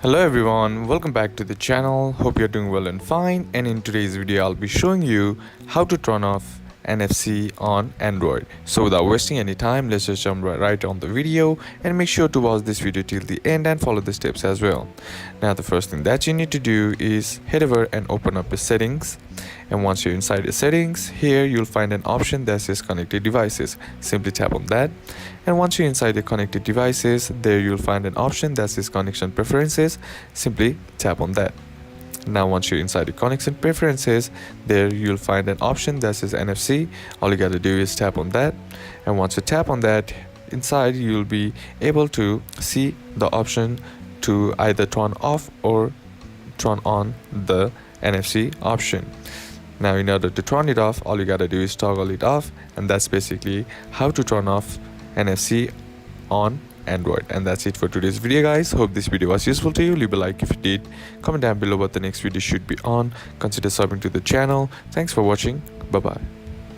Hello everyone, welcome back to the channel. Hope you're doing well and fine. And in today's video, I'll be showing you how to turn off NFC on Android. So without wasting any time, let's just jump right on the video and make sure to watch this video till the end and follow the steps as well. Now the first thing that you need to do is head over and open up the settings. And once you're inside the settings, here you'll find an option that says connected devices. Simply tap on that. And once you're inside the connected devices, there you'll find an option that says connection preferences. Simply tap on that. Now once you're inside the connection preferences, there you'll find an option that says NFC. All you gotta do is tap on that. And once you tap on that, inside you'll be able to see the option to either turn off or turn on the NFC option. Now in order to turn it off, all you gotta do is toggle it off, and that's basically how to turn off NFC on Android. And that's it for today's video, guys. Hope this video was useful to you. Leave a like if it did. Comment down below what the next video should be on. Consider subbing to the channel. Thanks for watching. Bye bye.